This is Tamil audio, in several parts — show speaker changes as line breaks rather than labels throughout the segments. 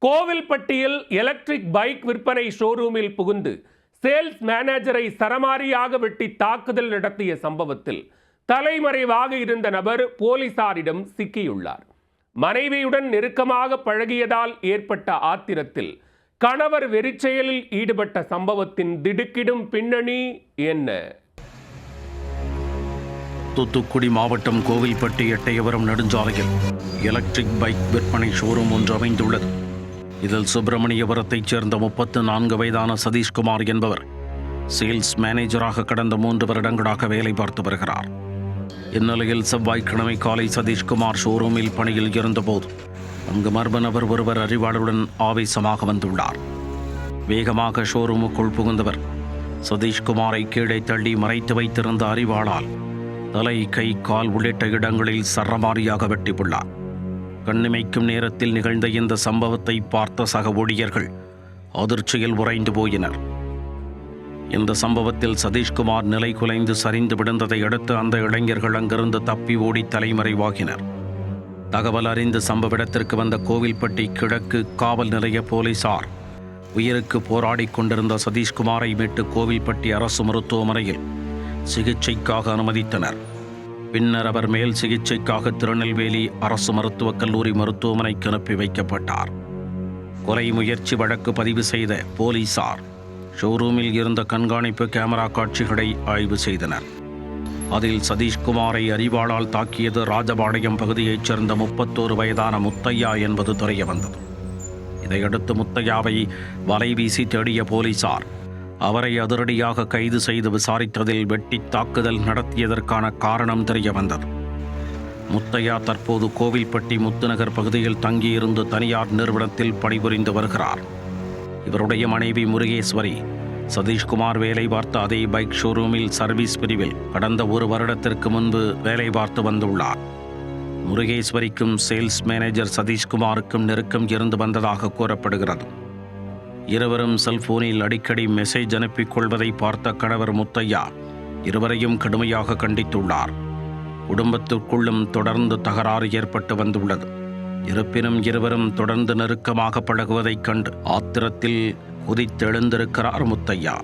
கோவில்பட்டியில் எலக்ட்ரிக் பைக் விற்பனை ஷோரூமில் புகுந்து சேல்ஸ் மேனேஜரை சரமாரியாக வெட்டி தாக்குதல் நடத்திய சம்பவத்தில் தலைமறைவாக இருந்த நபர் போலீசாரிடம் சிக்கியுள்ளார். மனைவியுடன் நெருக்கமாக பழகியதால் ஏற்பட்ட ஆத்திரத்தில் கணவர் வெறிச்செயலில் ஈடுபட்ட சம்பவத்தின் திடுக்கிடும் பின்னணி என்ன?
தூத்துக்குடி மாவட்டம் கோவில்பட்டி எட்டயபுரம் நெடுஞ்சாலையில் எலக்ட்ரிக் பைக் விற்பனை ஷோரூம் ஒன்று அமைந்துள்ளது. இதில் சுப்பிரமணியபுரத்தைச் சேர்ந்த 34 வயதான சதீஷ்குமார் என்பவர் சேல்ஸ் மேனேஜராக கடந்த 3 வருடங்களாக வேலை பார்த்து வருகிறார். இந்நிலையில் செவ்வாய்க்கிழமை காலை சதீஷ்குமார் ஷோரூமில் பணியில் இருந்தபோது அங்கு மர்ம நபர் ஒருவர் அறிவாளுடன் ஆவேசமாக வந்துள்ளார். வேகமாக ஷோரூமுக்குள் புகுந்தவர் சதீஷ்குமாரை கீழே தள்ளி மறைத்து வைத்திருந்த அறிவாளால் தலை, கை, கால் உள்ளிட்ட இடங்களில் சரமாரியாக வெட்டியுள்ளார். கண்ணிமைக்கும் நேரத்தில் நிகழ்ந்த இந்த சம்பவத்தை பார்த்த சக ஊழியர்கள் அதிர்ச்சியில் உறைந்து போயினர். இந்த சம்பவத்தில் சதீஷ்குமார் நிலை குலைந்து சரிந்து விழுந்ததை அடுத்து அந்த இளைஞர்கள் அங்கிருந்து தப்பி ஓடி தலைமறைவாகினர். தகவல் அறிந்து சம்பவ இடத்திற்கு வந்த கோவில்பட்டி கிழக்கு காவல் நிலைய போலீசார் உயிருக்கு போராடி கொண்டிருந்த சதீஷ்குமாரை மீட்டு கோவில்பட்டி அரசு மருத்துவமனையில் சிகிச்சைக்காக அனுமதித்தனர். பின்னர் அவர் மேல் சிகிச்சைக்காக திருநெல்வேலி அரசு மருத்துவக் கல்லூரி மருத்துவமனைக்கு அனுப்பி வைக்கப்பட்டார். கொலை முயற்சி வழக்கு பதிவு செய்த போலீசார் ஷோரூமில் இருந்த கண்காணிப்பு கேமரா காட்சிகளை ஆய்வு செய்தனர். அதில் சதீஷ்குமாரை அறிவாளால் தாக்கியது ராஜபாளையம் பகுதியைச் சேர்ந்த 31 வயதான முத்தையா என்பது தெரிய வந்தது. இதையடுத்து முத்தையாவை வலைவீசி தேடிய போலீசார் அவரை அதிரடியாக கைது செய்து விசாரித்ததில் வெட்டி தாக்குதல் நடத்தியதற்கான காரணம் தெரிய வந்தது. முத்தையா தற்போது கோவில்பட்டி முத்துநகர் பகுதியில் தங்கியிருந்து தனியார் நிறுவனத்தில் பணிபுரிந்து வருகிறார். இவருடைய மனைவி முருகேஸ்வரி சதீஷ்குமார் வேலை பார்த்த அதே பைக் ஷோரூமில் சர்வீஸ் பிரிவில் கடந்த 1 வருடத்திற்கு முன்பு வேலை பார்த்து வந்துள்ளார். முருகேஸ்வரிக்கும் சேல்ஸ் மேனேஜர் சதீஷ்குமாருக்கும் நெருக்கம் இருந்து வந்ததாக கூறப்படுகிறது. இருவரும் செல்போனில் அடிக்கடி மெசேஜ் அனுப்பிக் கொள்வதை பார்த்த கணவர் முத்தையா இருவரையும் கடுமையாக கண்டித்துள்ளார். குடும்பத்திற்குள்ளும் தொடர்ந்து தகராறு ஏற்பட்டு வந்துள்ளது. இருப்பினும் இருவரும் தொடர்ந்து நெருக்கமாக பழகுவதைக் கண்டு ஆத்திரத்தில் குதித்தெழுந்திருக்கிறார் முத்தையா.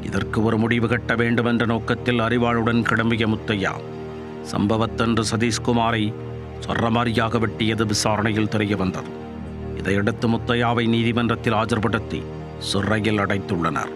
இதற்கு ஒரு முடிவு கட்ட வேண்டும் என்ற நோக்கத்தில் அறிவாளுடன் கிளம்பிய முத்தையா சம்பவத்தன்று சதீஷ்குமாரை சரமாரியாக வெட்டியது விசாரணையில் தெரிய வந்தது. இதையடுத்து முத்தையாவை நீதிமன்றத்தில் ஆஜர்படுத்தி சிறையில் அடைத்துள்ளனர்.